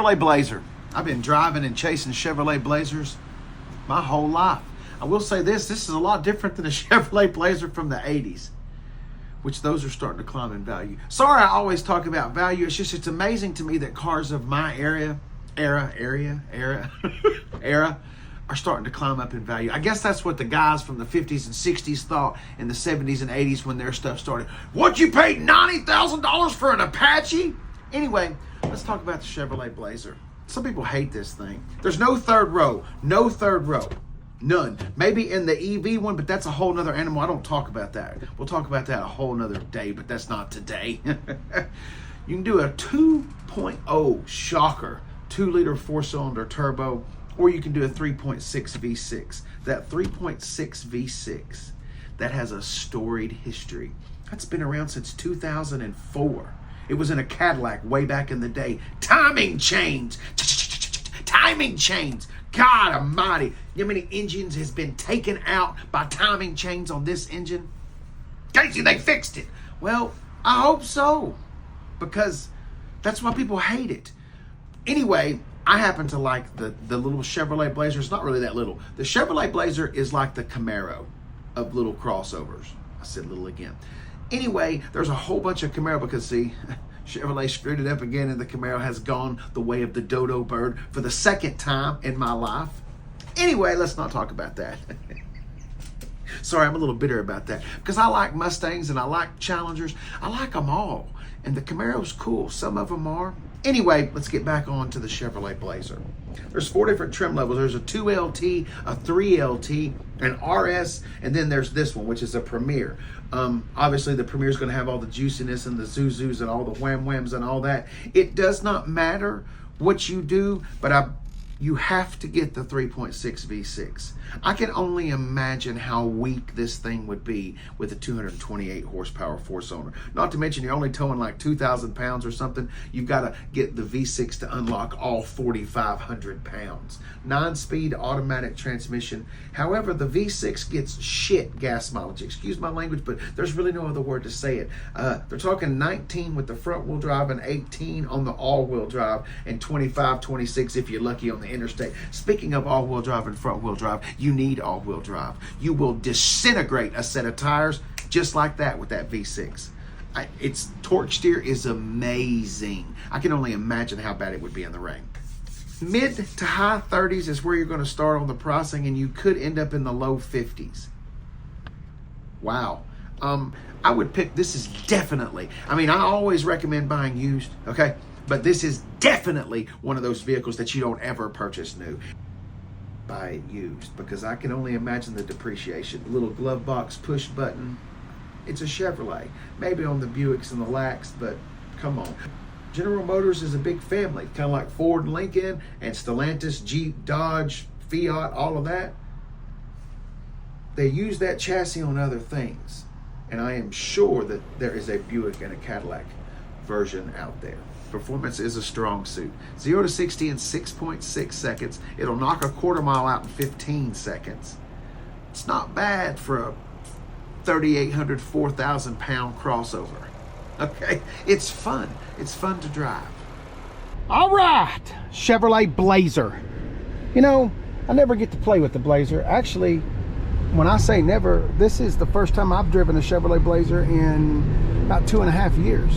Chevrolet Blazer. I've been driving and chasing Chevrolet Blazers my whole life. I will say this is a lot different than a Chevrolet Blazer from the 80s, which those are starting to climb in value. Sorry I always talk about value. It's just, it's amazing to me that cars of my era are starting to climb up in value. I guess that's what the guys from the 50s and 60s thought in the 70s and 80s when their stuff started. What, you paid $90,000 for an Apache? Anyway, let's talk about the Chevrolet Blazer. Some people hate this thing. There's no third row. No third row. None. Maybe in the EV one, but that's a whole nother animal. I don't talk about that. We'll talk about that a whole nother day, but that's not today. You can do a 2.0 shocker, 2-liter 4-cylinder turbo, or you can do a 3.6 V6. That 3.6 V6, that has a storied history. That's been around since 2004. It was in a Cadillac way back in the day. Timing chains. Timing chains. God almighty. You know how many engines has been taken out by timing chains on this engine? Casey, they fixed it. Well, I hope so, because that's why people hate it. Anyway, I happen to like the little Chevrolet Blazer. It's not really that little. The Chevrolet Blazer is like the Camaro of little crossovers. I said little again. Anyway, there's a whole bunch of Camaro because, see, Chevrolet screwed it up again, and the Camaro has gone the way of the dodo bird for the second time in my life. Anyway, let's not talk about that. Sorry, I'm a little bitter about that because I like Mustangs and I like Challengers. I like them all, and the Camaro's cool. Some of them are. Anyway, let's get back on to the Chevrolet Blazer. There's 4 different trim levels. There's a 2LT, a 3LT, an RS, and then there's this one, which is a Premier. Obviously, the Premier is going to have all the juiciness and the Zuzus and all the wham-whams and all that. It does not matter what you do, but you have to get the 3.6 V6. I can only imagine how weak this thing would be with a 228 horsepower 4-cylinder. Not to mention you're only towing like 2,000 pounds or something. You've got to get the V6 to unlock all 4,500 pounds. 9-speed automatic transmission. However, the V6 gets shit gas mileage. Excuse my language, but there's really no other word to say it. They're talking 19 with the front wheel drive and 18 on the all-wheel drive and 25, 26 if you're lucky on the interstate. Speaking of all-wheel drive and front-wheel drive, you need all-wheel drive. You will disintegrate a set of tires just like that with that V6. Its torque steer is amazing. I can only imagine how bad it would be in the rain. Mid to high 30s is where you're going to start on the pricing, and you could end up in the low 50s. Wow. I would pick, this is definitely, I always recommend buying used, okay? But this is definitely one of those vehicles that you don't ever purchase new. Buy it used, because I can only imagine the depreciation. Little glove box push button. It's a Chevrolet. Maybe on the Buicks and the Lacks, but come on. General Motors is a big family, kind of like Ford and Lincoln and Stellantis, Jeep, Dodge, Fiat, all of that. They use that chassis on other things. And I am sure that there is a Buick and a Cadillac version out there. Performance is a strong suit. 0 to 60 in 6.6 seconds. It'll knock a quarter mile out in 15 seconds. It's not bad for a 3,800, 4,000 pound crossover. Okay, it's fun. It's fun to drive. All right, Chevrolet Blazer. You know, I never get to play with the Blazer. Actually, when I say never, this is the first time I've driven a Chevrolet Blazer in about 2.5 years.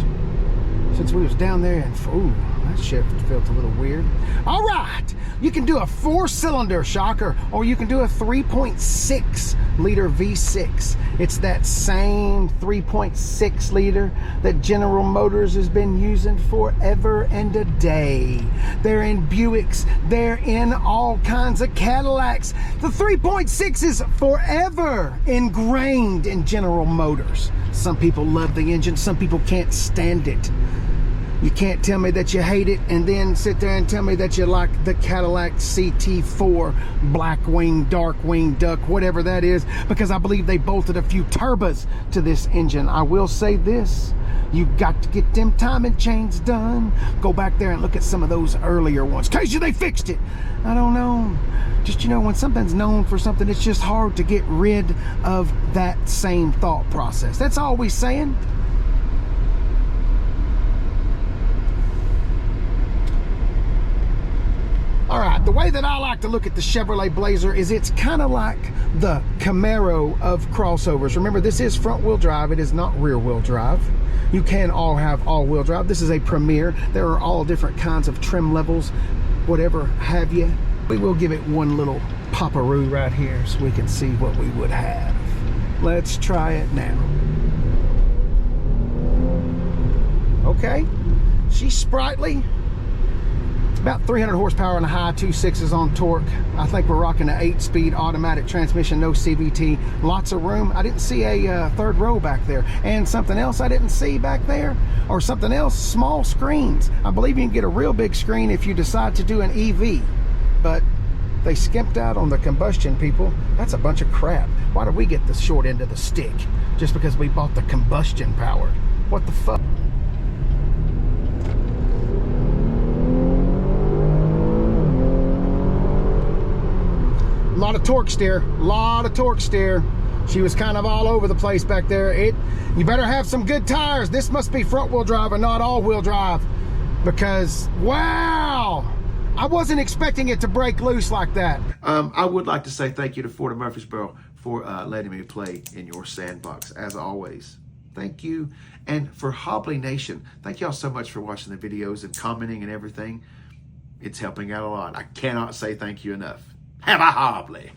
Since we was down there, and ooh, that shit felt a little weird. All right, you can do a 4-cylinder shocker, or you can do a 3.6 liter V6. It's that same 3.6 liter that General Motors has been using forever and a day. They're in Buicks, they're in all kinds of Cadillacs. The 3.6 is forever ingrained in General Motors. Some people love the engine, some people can't stand it. You can't tell me that you hate it and then sit there and tell me that you like the Cadillac CT4 Blackwing, Darkwing, Duck, whatever that is, because I believe they bolted a few turbos to this engine. I will say this, you got to get them timing chains done. Go back there and look at some of those earlier ones. Casey, they fixed it. I don't know. Just, you know, when something's known for something, it's just hard to get rid of that same thought process. That's all we're saying. All right, the way that I like to look at the Chevrolet Blazer is it's kind of like the Camaro of crossovers. Remember, this is front wheel drive. It is not rear wheel drive. You can all have all wheel drive. This is a Premier. There are all different kinds of trim levels, whatever have you. We will give it one little pop-a-roo right here so we can see what we would have. Let's try it now. Okay, she's sprightly. About 300 horsepower and a high 2.6s on torque. I think we're rocking an 8-speed automatic transmission, no CVT. Lots of room. I didn't see a third row back there. And something else I didn't see back there, or something else, small screens. I believe you can get a real big screen if you decide to do an EV. But they skimped out on the combustion, people. That's a bunch of crap. Why do we get the short end of the stick? Just because we bought the combustion powered. What the fuck? A lot of torque steer, She was kind of all over the place back there. You better have some good tires. This must be front wheel drive and not all wheel drive, because wow, I wasn't expecting it to break loose like that. I would like to say thank you to Ford of Murfreesboro for letting me play in your sandbox, as always. Thank you. And for Hobbly Nation, thank y'all so much for watching the videos and commenting and everything. It's helping out a lot. I cannot say thank you enough. Have a Hobbly.